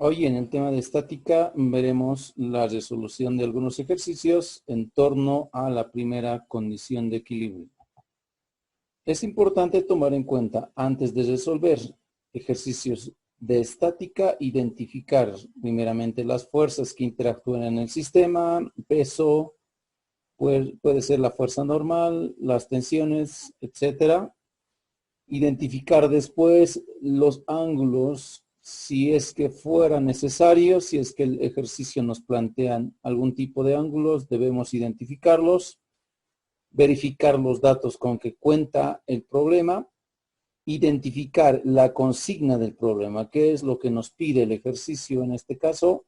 Hoy en el tema de estática veremos la resolución de algunos ejercicios en torno a la primera condición de equilibrio. Es importante tomar en cuenta, antes de resolver ejercicios de estática, identificar primeramente las fuerzas que interactúan en el sistema, peso, puede ser la fuerza normal, las tensiones, etcétera. Identificar después los ángulos, si es que fuera necesario, si es que el ejercicio nos plantea algún tipo de ángulos, debemos identificarlos, verificar los datos con que cuenta el problema, identificar la consigna del problema, qué es lo que nos pide el ejercicio en este caso,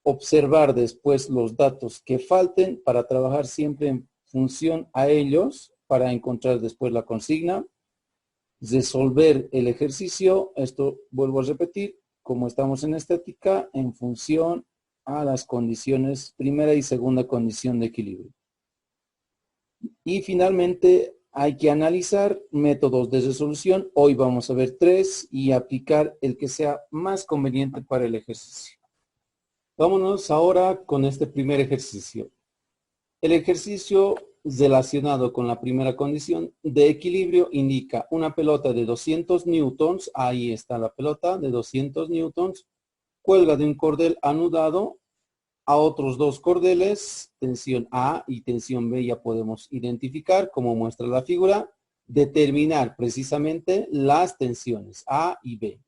observar después los datos que falten para trabajar siempre en función a ellos, para encontrar después la consigna, resolver el ejercicio, esto vuelvo a repetir, como estamos en estática, en función a las condiciones, primera y segunda condición de equilibrio. Y finalmente hay que analizar métodos de resolución. Hoy vamos a ver 3 y aplicar el que sea más conveniente para el ejercicio. Vámonos ahora con este primer ejercicio. El ejercicio relacionado con la primera condición de equilibrio indica una pelota de 200 newtons, ahí está la pelota de 200 newtons, cuelga de un cordel anudado a otros dos cordeles, tensión A y tensión B ya podemos identificar como muestra la figura, determinar precisamente las tensiones A y B.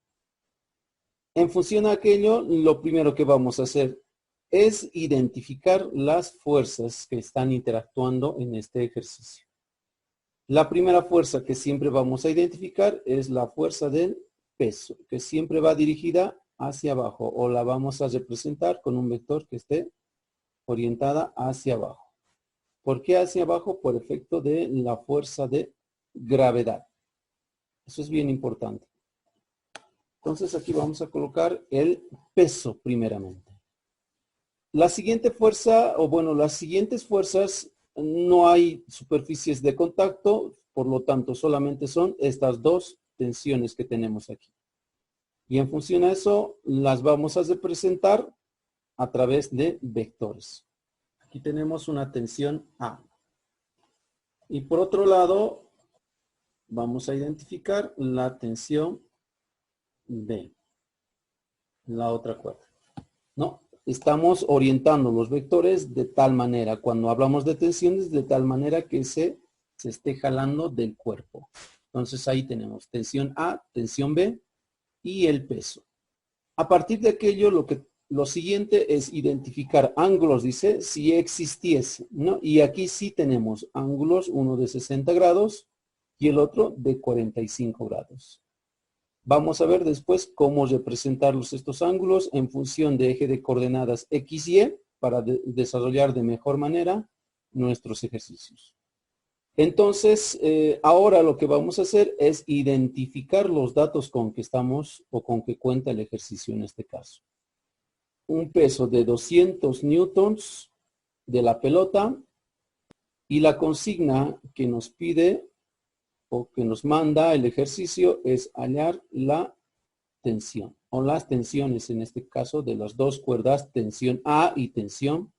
En función a aquello, lo primero que vamos a hacer es identificar las fuerzas que están interactuando en este ejercicio. La primera fuerza que siempre vamos a identificar es la fuerza del peso, que siempre va dirigida hacia abajo, o la vamos a representar con un vector que esté orientada hacia abajo. ¿Por qué hacia abajo? Por efecto de la fuerza de gravedad. Eso es bien importante. Entonces aquí vamos a colocar el peso primeramente. La siguiente fuerza, o bueno, las siguientes fuerzas, no hay superficies de contacto, por lo tanto solamente son estas dos tensiones que tenemos aquí. Y en función a eso, las vamos a representar a través de vectores. Aquí tenemos una tensión A. Y por otro lado, vamos a identificar la tensión B. La otra cuerda. ¿No? Estamos orientando los vectores de tal manera, cuando hablamos de tensiones, de tal manera que se esté jalando del cuerpo. Entonces ahí tenemos tensión A, tensión B y el peso. A partir de aquello, lo siguiente es identificar ángulos, dice, si existiese, ¿no? Y aquí sí tenemos ángulos, uno de 60 grados y el otro de 45 grados. Vamos a ver después cómo representarlos estos ángulos en función de eje de coordenadas X y Y para desarrollar de mejor manera nuestros ejercicios. Entonces, ahora lo que vamos a hacer es identificar los datos con que estamos o con que cuenta el ejercicio en este caso. Un peso de 200 newtons de la pelota y la consigna que nos pide o que nos manda el ejercicio es hallar la tensión o las tensiones en este caso de las dos cuerdas, tensión A y tensión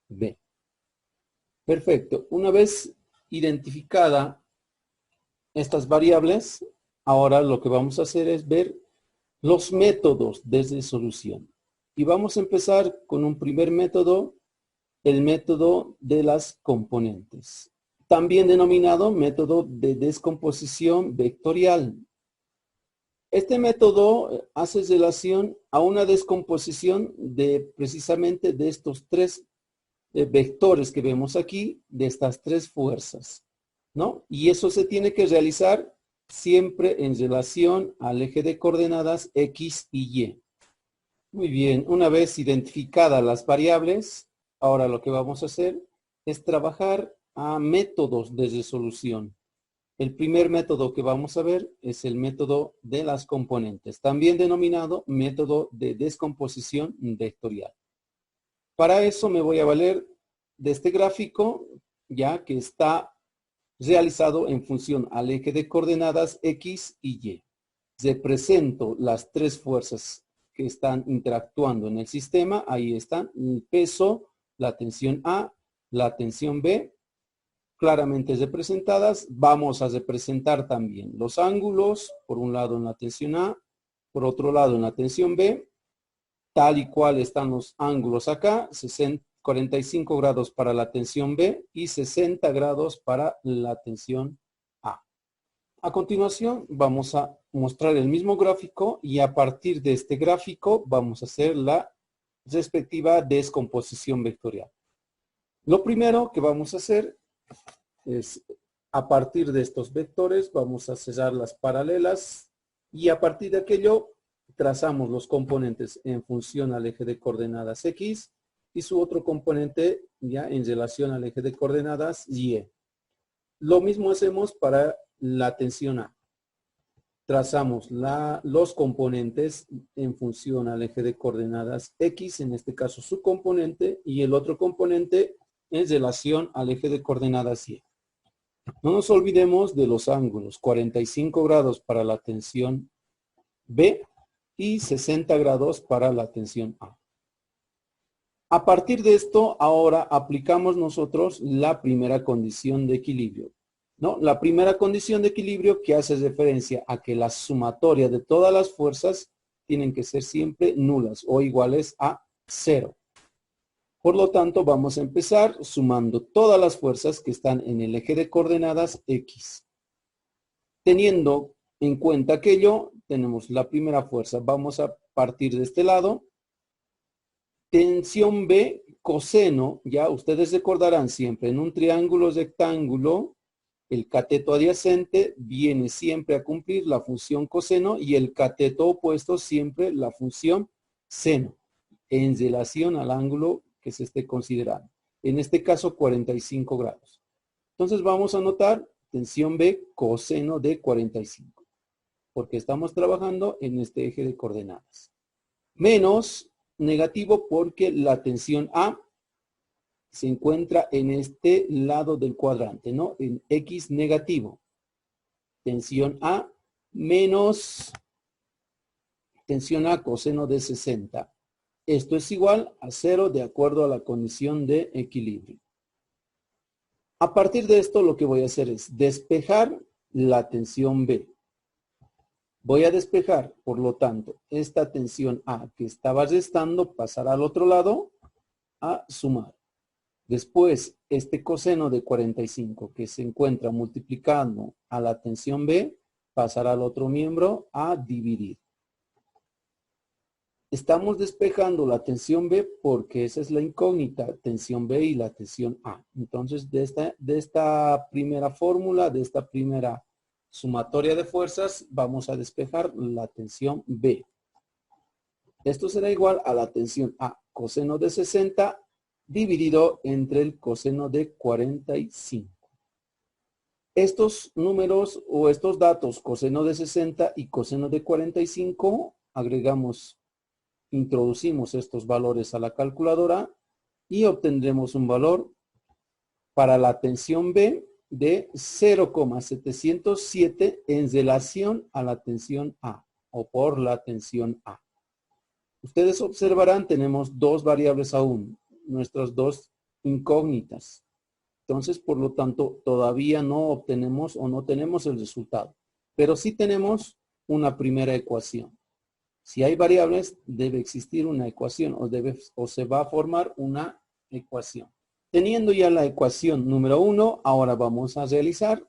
B. Perfecto. Una vez identificada estas variables, ahora lo que vamos a hacer es ver los métodos de resolución. Y vamos a empezar con un primer método, el método de las componentes, también denominado método de descomposición vectorial. Este método hace relación a una descomposición de precisamente de estos tres vectores que vemos aquí, de estas tres fuerzas, ¿no? Y eso se tiene que realizar siempre en relación al eje de coordenadas X y Y. Muy bien, una vez identificadas las variables, ahora lo que vamos a hacer es trabajar a métodos de resolución. El primer método que vamos a ver es el método de las componentes, también denominado método de descomposición vectorial. Para eso me voy a valer de este gráfico, ya que está realizado en función al eje de coordenadas X y Y. Represento las tres fuerzas que están interactuando en el sistema. Ahí están el peso, la tensión A, la tensión B, claramente representadas. Vamos a representar también los ángulos, por un lado en la tensión A, por otro lado en la tensión B, tal y cual están los ángulos acá, 45 grados para la tensión B y 60 grados para la tensión A. A continuación vamos a mostrar el mismo gráfico y a partir de este gráfico vamos a hacer la respectiva descomposición vectorial. Lo primero que vamos a hacer es, a partir de estos vectores, vamos a cerrar las paralelas y a partir de aquello trazamos los componentes en función al eje de coordenadas X y su otro componente ya en relación al eje de coordenadas Y. Lo mismo hacemos para la tensión A. Trazamos los componentes en función al eje de coordenadas X, en este caso su componente, y el otro componente en relación al eje de coordenadas Y. No nos olvidemos de los ángulos, 45 grados para la tensión B y 60 grados para la tensión A. A partir de esto, ahora aplicamos nosotros la primera condición de equilibrio, ¿no? La primera condición de equilibrio que hace referencia a que la sumatoria de todas las fuerzas tienen que ser siempre nulas o iguales a 0. Por lo tanto, vamos a empezar sumando todas las fuerzas que están en el eje de coordenadas X. Teniendo en cuenta aquello, tenemos la primera fuerza. Vamos a partir de este lado. Tensión B, coseno, ya ustedes recordarán siempre, en un triángulo rectángulo, el cateto adyacente viene siempre a cumplir la función coseno y el cateto opuesto siempre la función seno, en relación al ángulo que se esté considerando. En este caso, 45 grados. Entonces vamos a anotar tensión B, coseno de 45, porque estamos trabajando en este eje de coordenadas. Menos negativo porque la tensión A se encuentra en este lado del cuadrante, ¿no? En X negativo. Tensión A menos tensión A coseno de 60. Esto es igual a 0 de acuerdo a la condición de equilibrio. A partir de esto lo que voy a hacer es despejar la tensión B. Voy a despejar, por lo tanto, esta tensión A que estaba restando pasará al otro lado a sumar. Después, este coseno de 45 que se encuentra multiplicando a la tensión B pasará al otro miembro a dividir. Estamos despejando la tensión B porque esa es la incógnita, tensión B y la tensión A. Entonces, de esta primera fórmula, de esta primera sumatoria de fuerzas, vamos a despejar la tensión B. Esto será igual a la tensión A coseno de 60 dividido entre el coseno de 45. Estos números o estos datos, coseno de 60 y coseno de 45, introducimos estos valores a la calculadora y obtendremos un valor para la tensión B de 0,707 en relación a la tensión A o por la tensión A. Ustedes observarán, tenemos dos variables aún, nuestras dos incógnitas. Entonces, por lo tanto, todavía no obtenemos o no tenemos el resultado, pero sí tenemos una primera ecuación. Si hay variables, debe existir una ecuación o se va a formar una ecuación. Teniendo ya la ecuación número 1, ahora vamos a realizar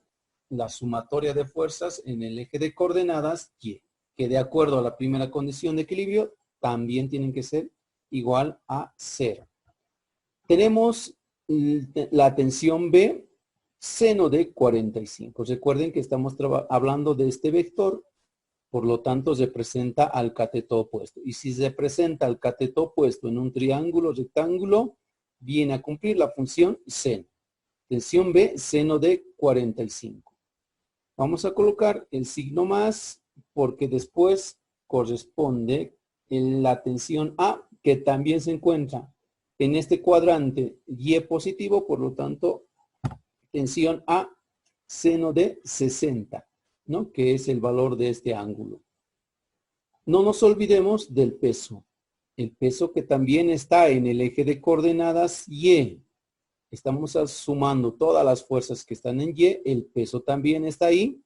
la sumatoria de fuerzas en el eje de coordenadas Y, que de acuerdo a la primera condición de equilibrio, también tienen que ser igual a 0. Tenemos la tensión B, seno de 45. Recuerden que estamos hablando de este vector. Por lo tanto, representa al cateto opuesto. Y si se presenta al cateto opuesto en un triángulo rectángulo, viene a cumplir la función seno. Tensión B, seno de 45. Vamos a colocar el signo más porque después corresponde en la tensión A, que también se encuentra en este cuadrante Y positivo, por lo tanto, tensión A, seno de 60. ¿No? Que es el valor de este ángulo. No nos olvidemos del peso. El peso que también está en el eje de coordenadas Y. Estamos sumando todas las fuerzas que están en Y. El peso también está ahí.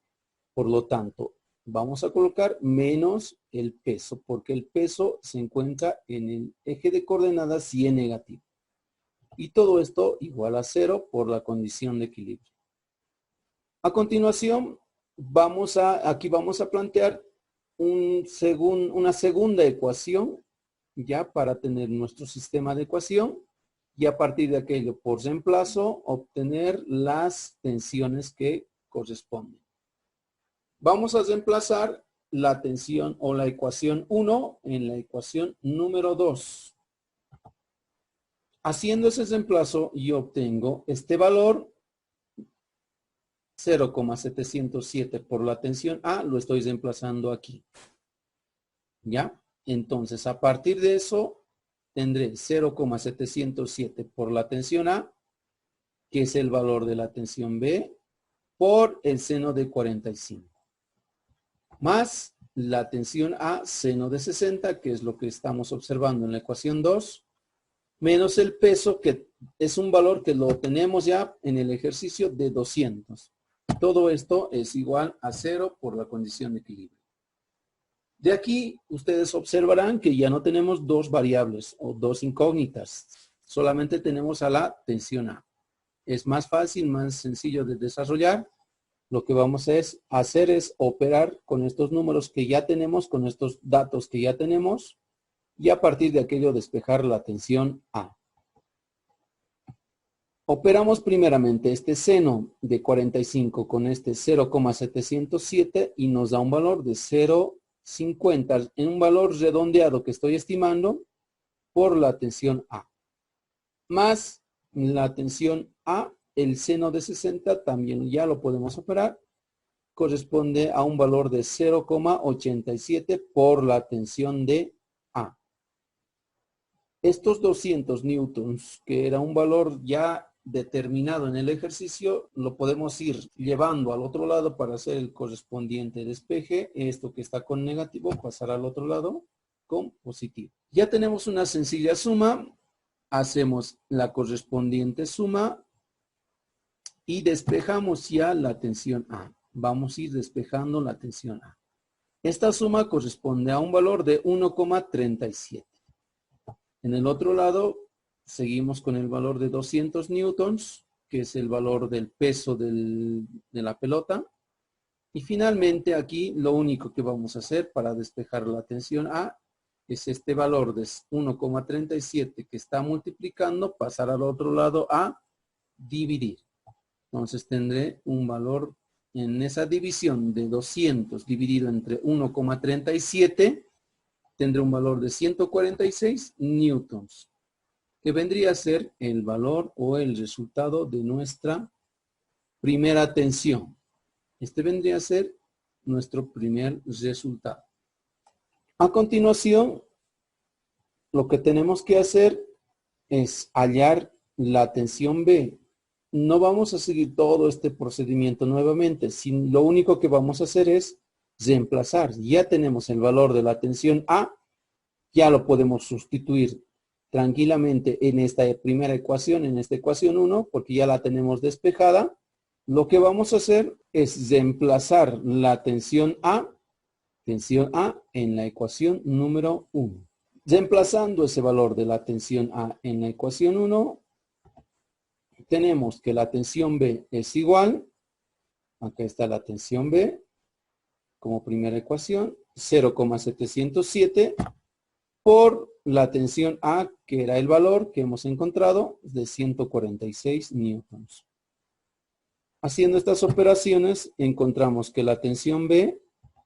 Por lo tanto, vamos a colocar menos el peso, porque el peso se encuentra en el eje de coordenadas Y negativo. Y todo esto igual a 0 por la condición de equilibrio. A continuación, aquí vamos a plantear una segunda ecuación, ya para tener nuestro sistema de ecuación, y a partir de aquello, por reemplazo, obtener las tensiones que corresponden. Vamos a reemplazar la tensión o la ecuación 1 en la ecuación número 2. Haciendo ese reemplazo, yo obtengo este valor 0,707 por la tensión A, lo estoy reemplazando aquí. ¿Ya? Entonces, a partir de eso, tendré 0,707 por la tensión A, que es el valor de la tensión B, por el seno de 45. Más la tensión A, seno de 60, que es lo que estamos observando en la ecuación 2, menos el peso, que es un valor que lo tenemos ya en el ejercicio de 200. Todo esto es igual a 0 por la condición de equilibrio. De aquí, ustedes observarán que ya no tenemos dos variables o dos incógnitas. Solamente tenemos a la tensión A. Es más fácil, más sencillo de desarrollar. Lo que vamos a hacer es operar con estos números que ya tenemos, con estos datos que ya tenemos, y a partir de aquello despejar la tensión A. Operamos primeramente este seno de 45 con este 0,707 y nos da un valor de 0,50 en un valor redondeado que estoy estimando por la tensión A. Más la tensión A, el seno de 60 también ya lo podemos operar. Corresponde a un valor de 0,87 por la tensión de A. Estos 200 newtons, que era un valor ya determinado en el ejercicio, lo podemos ir llevando al otro lado para hacer el correspondiente despeje. Esto que está con negativo pasará al otro lado con positivo. Ya tenemos una sencilla suma. Hacemos la correspondiente suma y despejamos ya la tensión A. Vamos a ir despejando la tensión A. Esta suma corresponde a un valor de 1,37. En el otro lado, seguimos con el valor de 200 newtons, que es el valor del peso de la pelota. Y finalmente aquí lo único que vamos a hacer para despejar la tensión A es este valor de 1,37 que está multiplicando, pasar al otro lado a dividir. Entonces tendré un valor en esa división de 200 dividido entre 1,37, tendré un valor de 146 newtons, que vendría a ser el valor o el resultado de nuestra primera tensión. Este vendría a ser nuestro primer resultado. A continuación, lo que tenemos que hacer es hallar la tensión B. No vamos a seguir todo este procedimiento nuevamente, sino lo único que vamos a hacer es reemplazar. Ya tenemos el valor de la tensión A, ya lo podemos sustituir tranquilamente en esta primera ecuación, en esta ecuación 1, porque ya la tenemos despejada. Lo que vamos a hacer es reemplazar la tensión A en la ecuación número 1. Reemplazando ese valor de la tensión A en la ecuación 1, tenemos que la tensión B es igual, acá está la tensión B, como primera ecuación, 0,707 por la tensión A, que era el valor que hemos encontrado, de 146 newtons. Haciendo estas operaciones, encontramos que la tensión B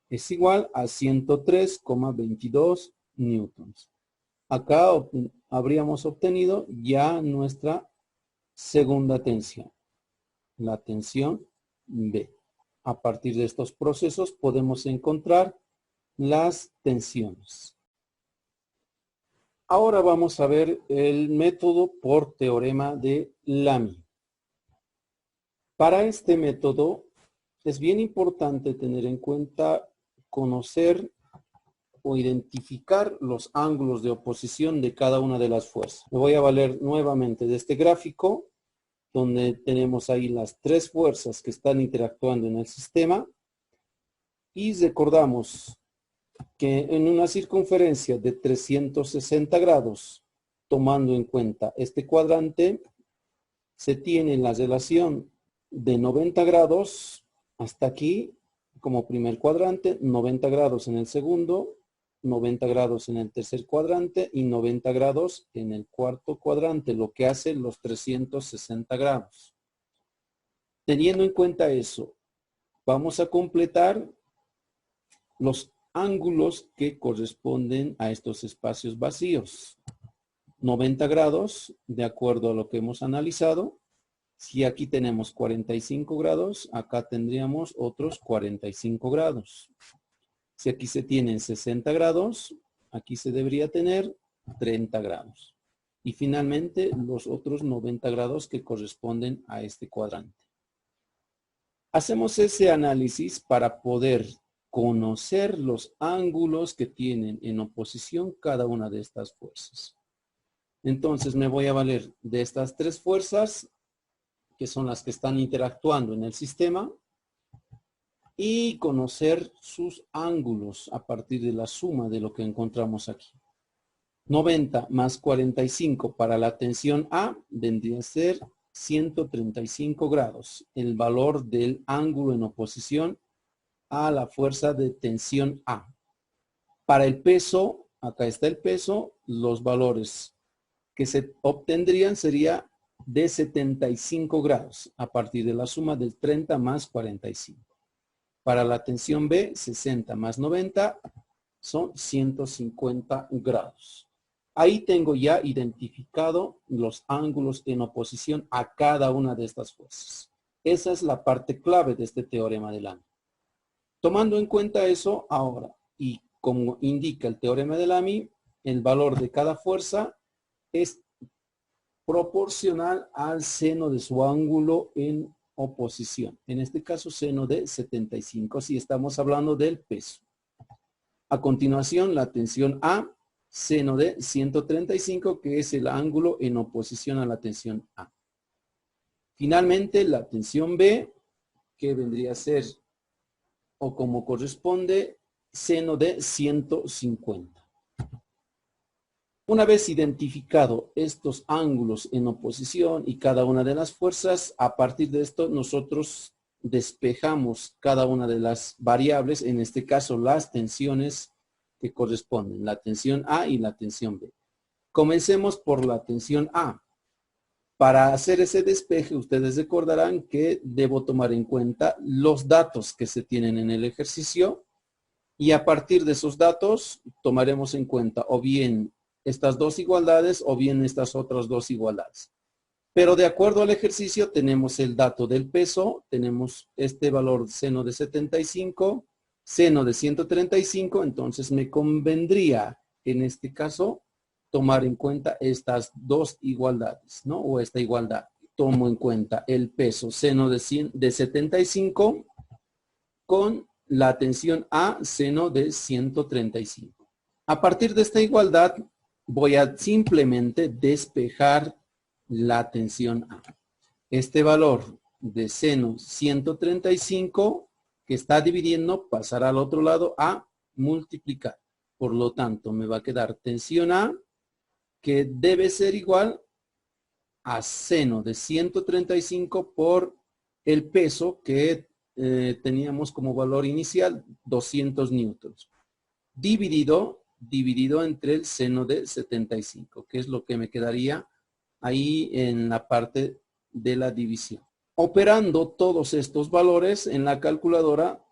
es igual a 103,22 newtons. Acá habríamos obtenido ya nuestra segunda tensión, la tensión B. A partir de estos procesos podemos encontrar las tensiones. Ahora vamos a ver el método por teorema de Lamy. Para este método es bien importante tener en cuenta conocer o identificar los ángulos de oposición de cada una de las fuerzas. Me voy a valer nuevamente de este gráfico, donde tenemos ahí las tres fuerzas que están interactuando en el sistema. Y recordamos que en una circunferencia de 360 grados, tomando en cuenta este cuadrante, se tiene la relación de 90 grados hasta aquí como primer cuadrante, 90 grados en el segundo, 90 grados en el tercer cuadrante y 90 grados en el cuarto cuadrante, lo que hace los 360 grados. Teniendo en cuenta eso, vamos a completar los ángulos que corresponden a estos espacios vacíos. 90 grados, de acuerdo a lo que hemos analizado. Si aquí tenemos 45 grados, acá tendríamos otros 45 grados. Si aquí se tienen 60 grados, aquí se debería tener 30 grados. Y finalmente los otros 90 grados que corresponden a este cuadrante. Hacemos ese análisis para poder conocer los ángulos que tienen en oposición cada una de estas fuerzas. Entonces me voy a valer de estas tres fuerzas, que son las que están interactuando en el sistema, y conocer sus ángulos a partir de la suma de lo que encontramos aquí. 90 más 45 para la tensión A vendría a ser 135 grados, el valor del ángulo en oposición a la fuerza de tensión A. Para el peso, acá está el peso, los valores que se obtendrían sería de 75 grados a partir de la suma del 30 más 45. Para la tensión B, 60 más 90 son 150 grados. Ahí tengo ya identificado los ángulos en oposición a cada una de estas fuerzas. Esa es la parte clave de este teorema de Lamy. Tomando en cuenta eso ahora, y como indica el teorema de Lamy, el valor de cada fuerza es proporcional al seno de su ángulo en oposición. En este caso, seno de 75, si estamos hablando del peso. A continuación, la tensión A, seno de 135, que es el ángulo en oposición a la tensión A. Finalmente, la tensión B, que vendría a ser, o como corresponde, seno de 150. Una vez identificado estos ángulos en oposición y cada una de las fuerzas, a partir de esto nosotros despejamos cada una de las variables, en este caso las tensiones que corresponden, la tensión A y la tensión B. Comencemos por la tensión A. Para hacer ese despeje, ustedes recordarán que debo tomar en cuenta los datos que se tienen en el ejercicio y a partir de esos datos tomaremos en cuenta o bien estas dos igualdades o bien estas otras dos igualdades. Pero de acuerdo al ejercicio tenemos el dato del peso, tenemos este valor seno de 75, seno de 135, entonces me convendría en este caso tomar en cuenta estas dos igualdades, ¿no? O esta igualdad. Tomo en cuenta el peso seno de 75 con la tensión A seno de 135. A partir de esta igualdad voy a simplemente despejar la tensión A. Este valor de seno 135 que está dividiendo pasará al otro lado a multiplicar. Por lo tanto, me va a quedar tensión A que debe ser igual a seno de 135 por el peso que teníamos como valor inicial, 200 newtons. Dividido entre el seno de 75, que es lo que me quedaría ahí en la parte de la división. Operando todos estos valores en la calculadora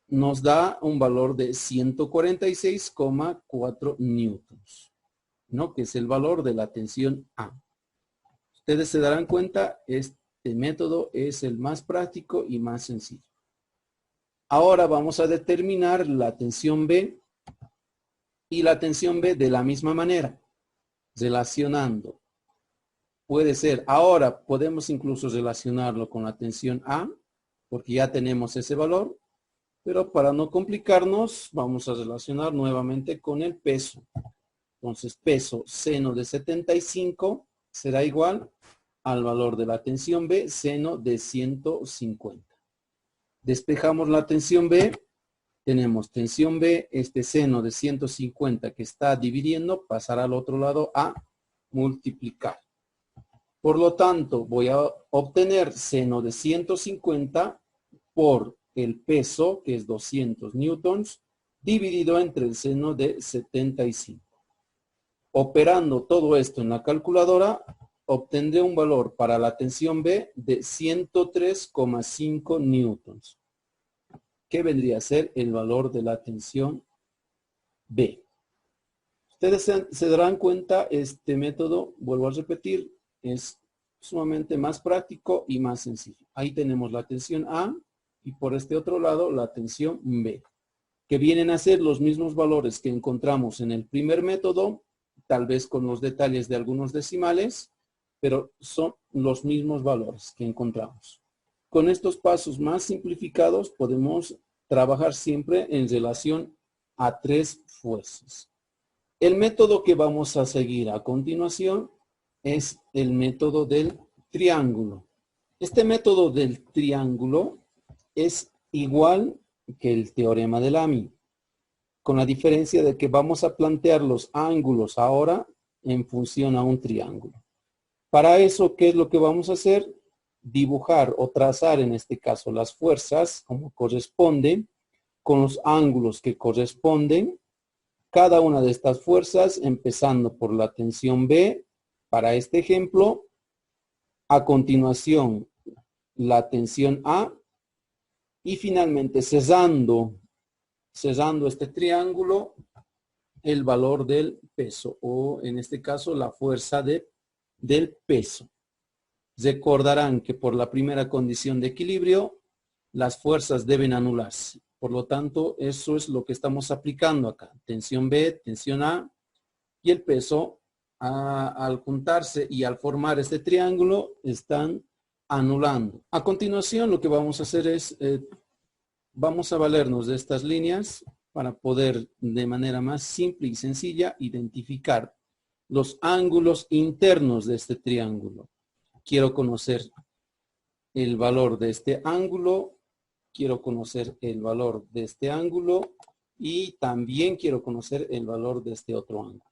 nos da un valor de 146,4 newtons, ¿no? Que es el valor de la tensión A. Ustedes se darán cuenta, este método es el más práctico y más sencillo. Ahora vamos a determinar la tensión B. Y la tensión B de la misma manera, relacionando. Puede ser, ahora podemos incluso relacionarlo con la tensión A, porque ya tenemos ese valor. Pero para no complicarnos, vamos a relacionar nuevamente con el peso. Entonces, peso seno de 75 será igual al valor de la tensión B, seno de 150. Despejamos la tensión B. Tenemos tensión B, este seno de 150 que está dividiendo, pasará al otro lado a multiplicar. Por lo tanto, voy a obtener seno de 150 por el peso, que es 200 newtons, dividido entre el seno de 75. Operando todo esto en la calculadora, obtendré un valor para la tensión B de 103,5 newtons. ¿Qué vendría a ser el valor de la tensión B? Ustedes se darán cuenta, este método, vuelvo a repetir, es sumamente más práctico y más sencillo. Ahí tenemos la tensión A y por este otro lado la tensión B, que vienen a ser los mismos valores que encontramos en el primer método, tal vez con los detalles de algunos decimales, pero son los mismos valores que encontramos. Con estos pasos más simplificados podemos trabajar siempre en relación a tres fuerzas. El método que vamos a seguir a continuación es el método del triángulo. Este método del triángulo es igual que el teorema de Lamy, con la diferencia de que vamos a plantear los ángulos ahora en función a un triángulo. Para eso, ¿qué es lo que vamos a hacer? Dibujar o trazar, en este caso, las fuerzas como corresponde, con los ángulos que corresponden. Cada una de estas fuerzas, empezando por la tensión B, para este ejemplo. A continuación, la tensión A. Y finalmente, cerrando este triángulo, el valor del peso, o en este caso, la fuerza del peso. Recordarán que por la primera condición de equilibrio, las fuerzas deben anularse. Por lo tanto, eso es lo que estamos aplicando acá. Tensión B, tensión A y el peso, al juntarse y al formar este triángulo, están anulando. A continuación, lo que vamos a hacer es, vamos a valernos de estas líneas para poder de manera más simple y sencilla identificar los ángulos internos de este triángulo. Quiero conocer el valor de este ángulo, quiero conocer el valor de este ángulo y también quiero conocer el valor de este otro ángulo.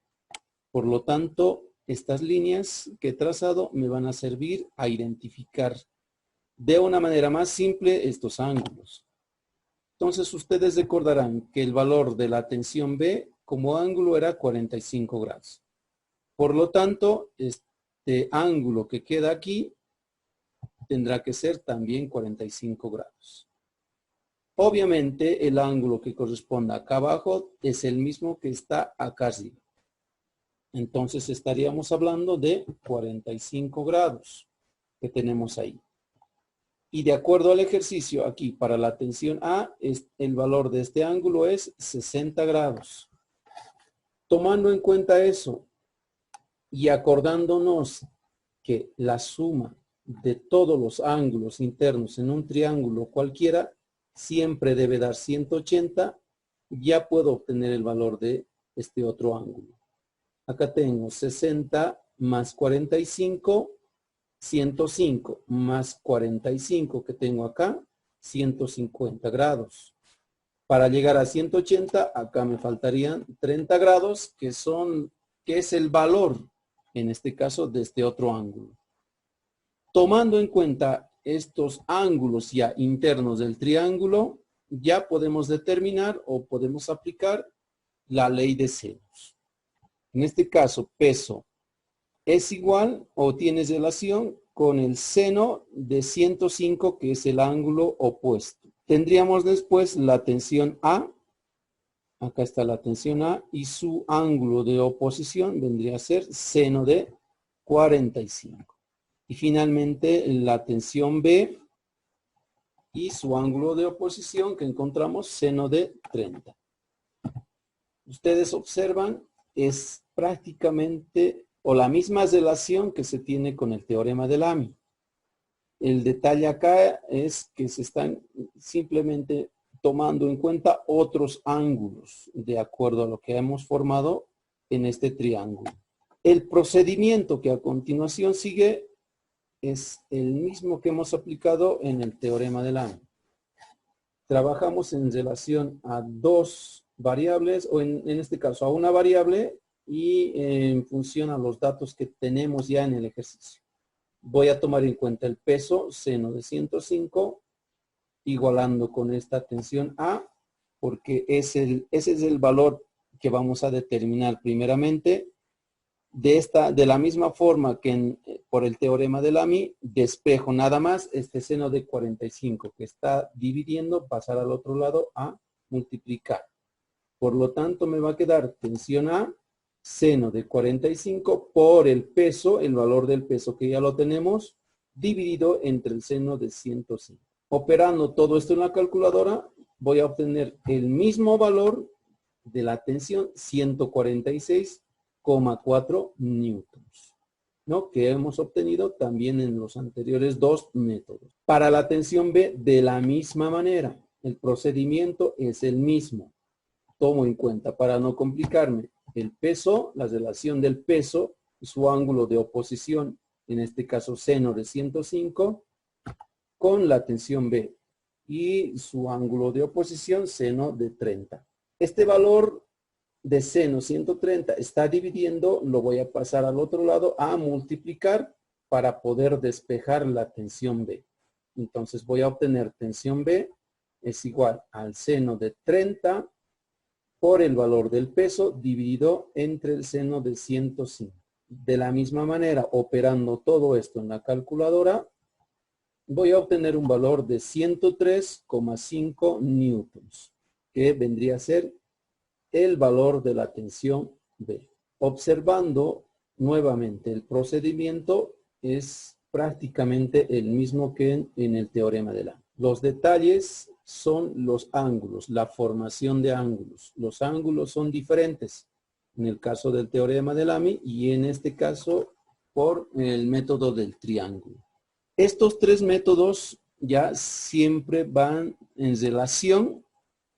Por lo tanto, estas líneas que he trazado me van a servir a identificar de una manera más simple estos ángulos. Entonces, ustedes recordarán que el valor de la tensión B como ángulo era 45 grados. Por lo tanto, este ángulo que queda aquí tendrá que ser también 45 grados. Obviamente, el ángulo que corresponde acá abajo es el mismo que está acá arriba. Entonces, estaríamos hablando de 45 grados que tenemos ahí. Y de acuerdo al ejercicio, aquí para la tensión A, el valor de este ángulo es 60 grados. Tomando en cuenta eso y acordándonos que la suma de todos los ángulos internos en un triángulo cualquiera siempre debe dar 180, ya puedo obtener el valor de este otro ángulo. Acá tengo 60 más 45, 105 más 45 que tengo acá, 150 grados. Para llegar a 180, acá me faltarían 30 grados, que es el valor, en este caso, de este otro ángulo. Tomando en cuenta estos ángulos ya internos del triángulo, ya podemos determinar o podemos aplicar la ley de senos. En este caso, peso es igual o tiene relación con el seno de 105, que es el ángulo opuesto. Tendríamos después la tensión A. Acá está la tensión A y su ángulo de oposición vendría a ser seno de 45. Y finalmente la tensión B y su ángulo de oposición que encontramos seno de 30. Ustedes observan, es prácticamente o la misma relación que se tiene con el teorema de Lamy. El detalle acá es que se están simplemente tomando en cuenta otros ángulos de acuerdo a lo que hemos formado en este triángulo. El procedimiento que a continuación sigue es el mismo que hemos aplicado en el teorema de Lamy. Trabajamos en relación a dos variables, o en este caso a una variable, y en función a los datos que tenemos ya en el ejercicio. Voy a tomar en cuenta el peso, seno de 105, igualando con esta tensión A, porque ese es el valor que vamos a determinar primeramente. De la misma forma que por el teorema de Lamy, despejo nada más este seno de 45 que está dividiendo, pasar al otro lado a multiplicar. Por lo tanto, me va a quedar tensión A, seno de 45 por el peso, el valor del peso que ya lo tenemos, dividido entre el seno de 105. Operando todo esto en la calculadora, voy a obtener el mismo valor de la tensión, 146,4 newtons, ¿no? Que hemos obtenido también en los anteriores dos métodos. Para la tensión B, de la misma manera, el procedimiento es el mismo. Tomo en cuenta, para no complicarme, el peso, la relación del peso, su ángulo de oposición, en este caso seno de 105, con la tensión B, y su ángulo de oposición, seno de 30. Este valor de seno 130 está dividiendo, lo voy a pasar al otro lado a multiplicar para poder despejar la tensión B. Entonces voy a obtener tensión B es igual al seno de 30 por el valor del peso dividido entre el seno de 105. De la misma manera, operando todo esto en la calculadora, voy a obtener un valor de 103,5 newtons, que vendría a ser el valor de la tensión B. Observando nuevamente el procedimiento es prácticamente el mismo que en el teorema de Lamy. Los detalles son los ángulos, la formación de ángulos. Los ángulos son diferentes en el caso del teorema de Lamy y en este caso por el método del triángulo. Estos tres métodos ya siempre van en relación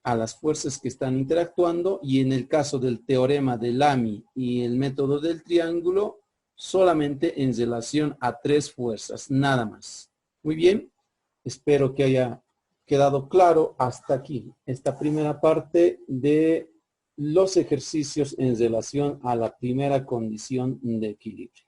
a las fuerzas que están interactuando, y en el caso del teorema de Lamy y el método del triángulo, solamente en relación a tres fuerzas, nada más. Muy bien, espero que haya quedado claro hasta aquí esta primera parte de los ejercicios en relación a la primera condición de equilibrio.